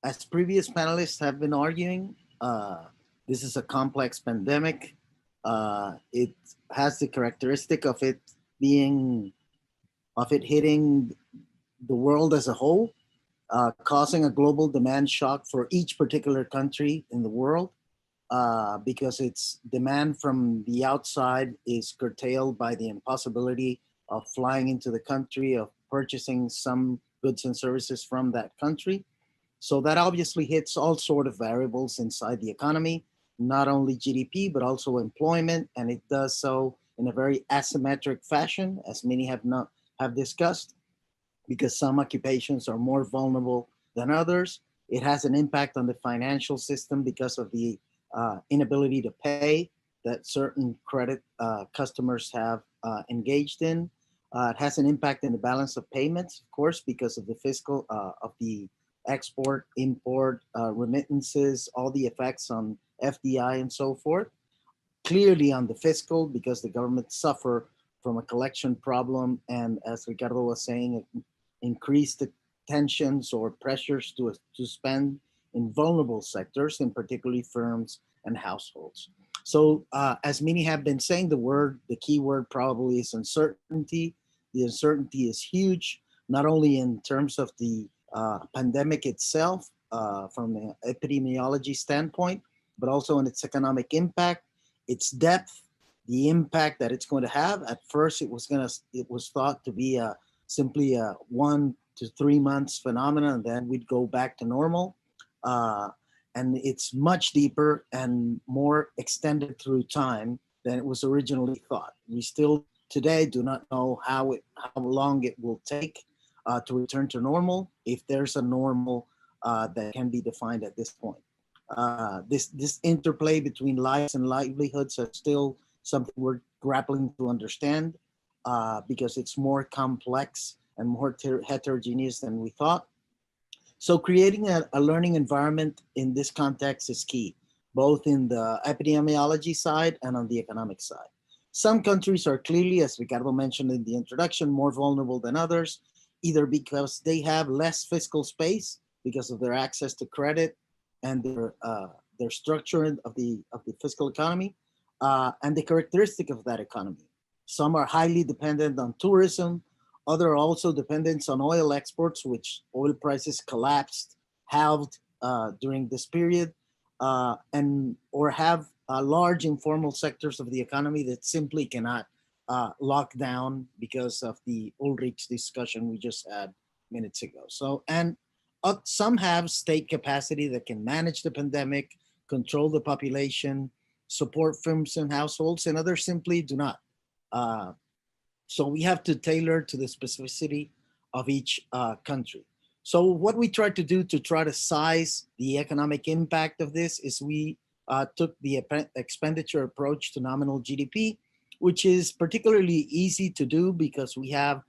as previous panelists have been arguing, this is a complex pandemic. It has the characteristic of it hitting the world as a whole, causing a global demand shock for each particular country in the world, because its demand from the outside is curtailed by the impossibility of flying into the country, of purchasing some goods and services from that country. So that obviously hits all sort of variables inside the economy, not only GDP, but also employment. And it does so in a very asymmetric fashion, as many have discussed, because some occupations are more vulnerable than others. It has an impact on the financial system because of the inability to pay that certain credit customers have engaged in. It has an impact in the balance of payments, of course, because of the fiscal of the export, import, remittances, all the effects on FDI and so forth. Clearly on the fiscal, because the government suffer from a collection problem, and as Ricardo was saying, increased tensions or pressures to spend in vulnerable sectors, in particularly firms and households. So as many have been saying, the key word probably is uncertainty. The uncertainty is huge, not only in terms of the pandemic itself from an epidemiology standpoint, but also in its economic impact, its depth, the impact that it's going to have. At first, it was thought to be simply a 1 to 3 months phenomenon, and then we'd go back to normal. And it's much deeper and more extended through time than it was originally thought. We still today do not know how long it will take to return to normal, if there's a normal that can be defined at this point. This interplay between lives and livelihoods are still something we're grappling to understand, because it's more complex and more heterogeneous than we thought. So creating a learning environment in this context is key, both in the epidemiology side and on the economic side. Some countries are clearly, as Ricardo mentioned in the introduction, more vulnerable than others, either because they have less fiscal space because of their access to credit and their structure of the fiscal economy, and the characteristic of that economy. Some are highly dependent on tourism. Other also dependence on oil exports, which oil prices collapsed, halved during this period, and or have large informal sectors of the economy that simply cannot lock down because of the Ulrich discussion we just had minutes ago. So, and some have state capacity that can manage the pandemic, control the population, support firms and households, and others simply do not. Uh, so we have to tailor to the specificity of each country. So what we tried to do to try to size the economic impact of this is we took the expenditure approach to nominal GDP, which is particularly easy to do because we have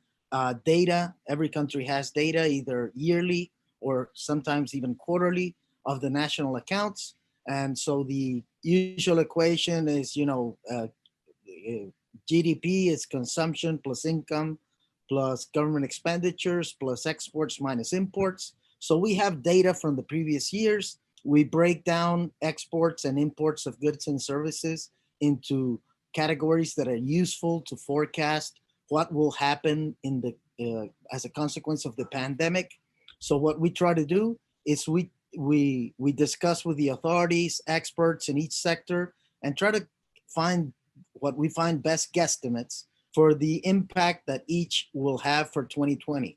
data. Every country has data, either yearly or sometimes even quarterly, of the national accounts. And so the usual equation is, GDP is consumption plus income plus government expenditures plus exports minus imports. So we have data from the previous years. We break down exports and imports of goods and services into categories that are useful to forecast what will happen in the as a consequence of the pandemic. So what we try to do is we discuss with the authorities, experts in each sector, and try to find what we find best guesstimates for the impact that each will have for 2020.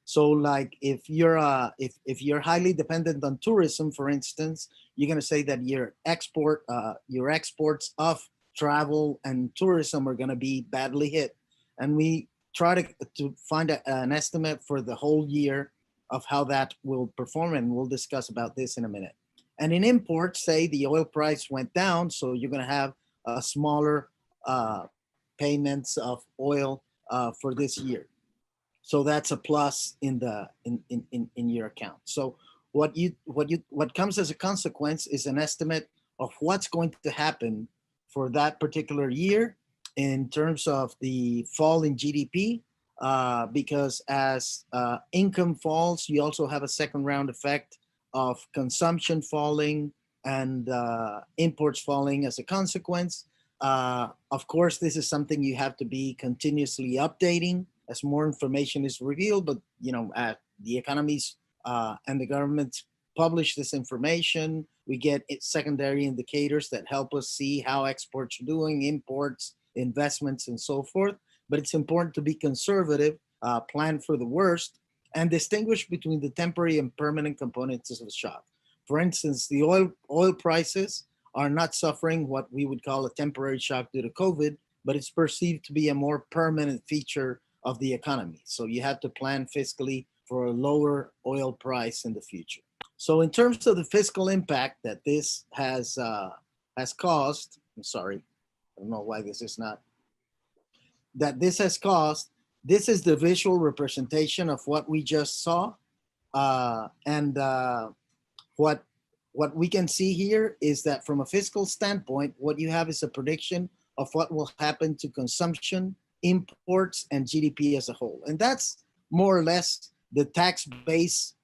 So, like if you're highly dependent on tourism, for instance, you're going to say that your exports of travel and tourism are going to be badly hit, and we try to find an estimate for the whole year of how that will perform, and we'll discuss about this in a minute. And in imports, say the oil price went down, so you're going to have a smaller payments of oil for this year. So that's a plus in your account. So what comes as a consequence is an estimate of what's going to happen for that particular year in terms of the fall in GDP, because as income falls, you also have a second round effect of consumption falling and imports falling as a consequence. Of course, this is something you have to be continuously updating as more information is revealed. But the economies and the governments publish this information. We get secondary indicators that help us see how exports are doing, imports, investments, and so forth. But it's important to be conservative, plan for the worst, and distinguish between the temporary and permanent components of the shock. For instance, the oil prices are not suffering what we would call a temporary shock due to COVID, but it's perceived to be a more permanent feature of the economy. So you have to plan fiscally for a lower oil price in the future. So in terms of the fiscal impact that this has caused, I'm sorry, I don't know why this is not, that this has caused, this is the visual representation of what we just saw. And what we can see here is that from a fiscal standpoint, what you have is a prediction of what will happen to consumption, imports, and GDP as a whole. And that's more or less the tax base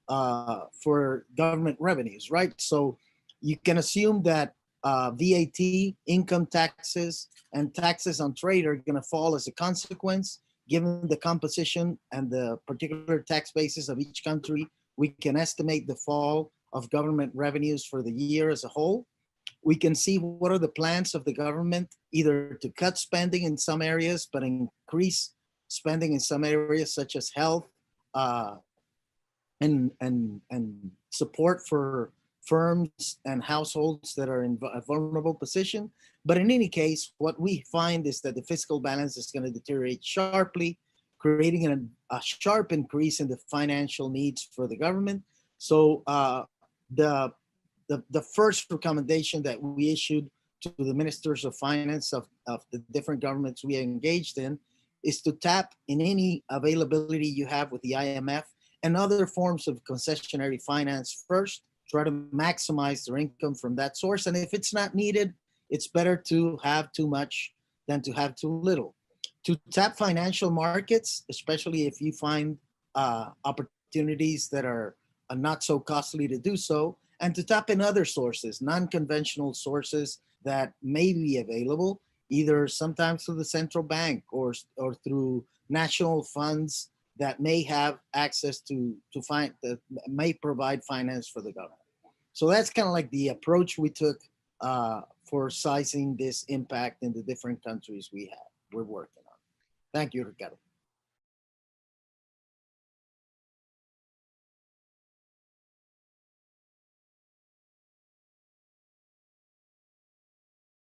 for government revenues, right? So you can assume that VAT, income taxes, and taxes on trade are going to fall as a consequence. Given the composition and the particular tax basis of each country, we can estimate the fall of government revenues for the year as a whole. We can see what are the plans of the government, either to cut spending in some areas, but increase spending in some areas such as health and support for firms and households that are in a vulnerable position. But in any case, what we find is that the fiscal balance is going to deteriorate sharply, creating a sharp increase in the financial needs for the government. So the first recommendation that we issued to the ministers of finance of the different governments we engaged in is to tap in any availability you have with the IMF and other forms of concessionary finance first. Try to maximize their income from that source. And if it's not needed, it's better to have too much than to have too little. To tap financial markets, especially if you find opportunities that are not so costly to do so, and to tap in other sources, non-conventional sources that may be available, either sometimes through the central bank or through national funds that may have access to find, that may provide finance for the government. So that's kind of like the approach we took for sizing this impact in the different countries we're working on. Thank you, Ricardo.